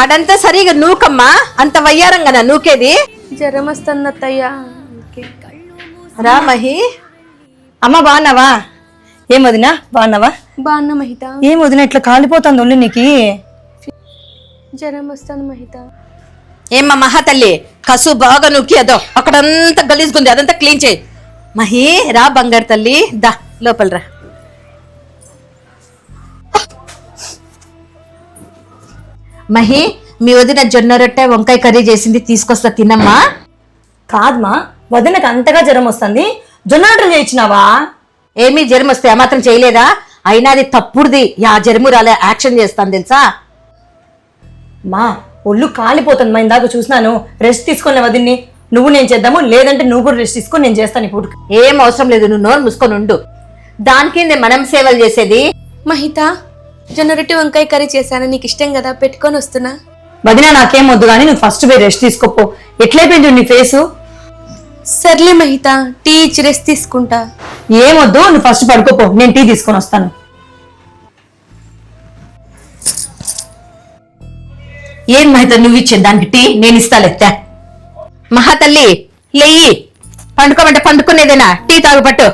అడంతా సరిగా నూకమ్మా, అంత వయ్యారంగా నూకేది. జ్వరం వస్తుంది అత్తయ్య. రా మహి. అమ్మ బాగున్నావా? ఏం వదినా బాగున్నావా? బాగున్నా మహిత. ఏం వదినా ఇట్లా కాలిపోతుంది ఒళ్ళు నీకు? జ్వరం వస్తుంది మహిత. ఏమ్మా మహా తల్లి, కసు బాగా నూకి అదో అక్కడంతా గలీజుకుంది, అదంతా క్లీన్ చేయి. మహి రా బంగారు తల్లి, దా లోపల రా. మహి, మీ వదిన జొన్న రొట్టె వంకాయ కర్రీ చేసింది, తీసుకొస్తా తినమ్మా. కాదమ్మా, వదినకు అంతగా జ్వరం వస్తుంది, జొన్న రొట్టెలు చేయించినావా? ఏమీ జ్వరం వస్తే ఆ మాత్రం చేయలేదా? అయినా అది తప్పుడుది, యా జ్వరము రాలే, యాక్షన్ చేస్తాను తెలుసా. మా ఒళ్ళు కాలిపోతుంది, మా ఇందాక చూసినాను. రెస్ట్ తీసుకునే వదిన్ని, నువ్వు నేను చేద్దాము, లేదంటే నువ్వు కూడా రెస్ట్ తీసుకొని నేను చేస్తాను. ఇప్పుడు ఏం అవసరం లేదు, నువ్వు నోరు మూసుకొని ఉండు. దానికి మనం సేవలు చేసేది. మహిత, జొన్న రొట్టె వంకాయ కర్రీ చేశాను, నీకు ఇష్టం కదా, పెట్టుకొని వస్తున్నా. వదినా నాకేం వద్దు కానీ నువ్వు ఫస్ట్ పోయి రెస్ట్ తీసుకోపో. ఎట్లయిపోయింది నీ ఫేసు? సర్లే మహిత, టీ ఇచ్చి రెస్ట్ తీసుకుంటా. ఏమొద్దు, నువ్వు ఫస్ట్ పడుకోపో, నేను టీ తీసుకొని వస్తాను. ఏం మహిత నువ్వు ఇచ్చే దానికి టీ నేను ఇస్తాలెత్తా. మహాతల్లి లేయి, పండుకోమంటే పండుకునేదేనా, టీ తాగు పట్టు.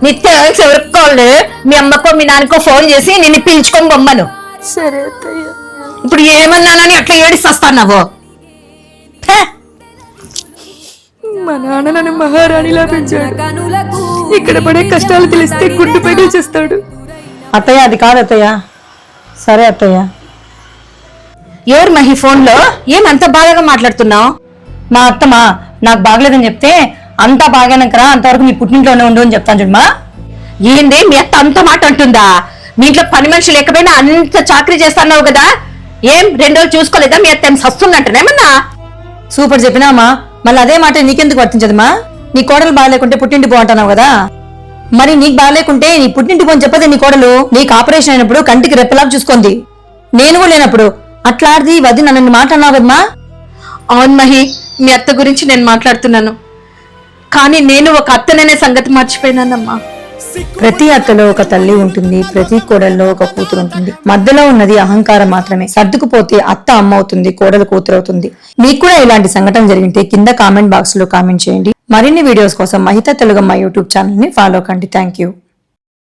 నిత్యం ఎవరుకోళ్ళు, మీ అమ్మకో మీ నాన్నకో ఫోన్ చేసి నిన్ను పిలుచుకొని బొమ్మను. సరే అత్తయ్య. ఇప్పుడు ఏమన్నానని అట్లా ఏడిస్తాన్నావు? మా నాన్న నన్ను మహారాణిలా పెంచాడు, ఇక్కడ పడే కష్టాలు తెలిస్తే గుడ్డు పగిలి చేస్తాడు. అత్తయ్య అది కాదు అత్తయ్య. సరే అత్తయ్య. ఎవరు మహి ఫోన్లో? ఏమంత బాగా మాట్లాడుతున్నావు? మా అత్తమ్మా నాకు బాగలేదని చెప్తే, అంతా బాగానకరా అంతవరకు మీ పుట్టింట్లోనే ఉండు అని చెప్తాను చూడమా. ఏంది మీ అత్త అంత మాట అంటుందా? మీ ఇంట్లో పని మనిషి లేకపోయినా అంత చాకరీ చేస్తున్నావు కదా, ఏం 2 రోజులు చూసుకోలేదా? మీ అత్త ఏం సస్తున్నట్టనేమన్నా? సూపర్ చెప్పినామా, మళ్ళీ అదే మాట నీకెందుకు వర్తించదమ్మా? నీ కోడలు బాగాలేకుంటే పుట్టింటి పో అంటున్నావు కదా, మరి నీకు బాగాలేకుంటే నీ పుట్టింటి పో అని చెప్పదే నీ కోడలు. నీకు ఆపరేషన్ అయినప్పుడు కంటికి రెప్పలాగా చూసుకుంది, నేను కూడా లేనప్పుడు అట్లాడిది వది నన్ను మాట అన్నావు కదమ్మా. అవును మహి, మీ అత్త గురించి నేను మాట్లాడుతున్నాను, కానీ నేను ఒక అత్తననే సంగతి మర్చిపోయినానమ్మా. ప్రతి అత్తలో ఒక తల్లి ఉంటుంది, ప్రతి కోడల్లో ఒక కూతురు ఉంటుంది. మధ్యలో ఉన్నది అహంకారం మాత్రమే. సర్దుకుపోతే అత్త అమ్మ అవుతుంది, కోడలు కూతురు అవుతుంది. మీకు కూడా ఇలాంటి సంఘటన జరిగితే కింద కామెంట్ బాక్స్ లో కామెంట్ చేయండి. మరిన్ని వీడియోస్ కోసం మహిత తెలుగమ్మ యూట్యూబ్ ఛానల్ ని ఫాలో కండి. Thank you.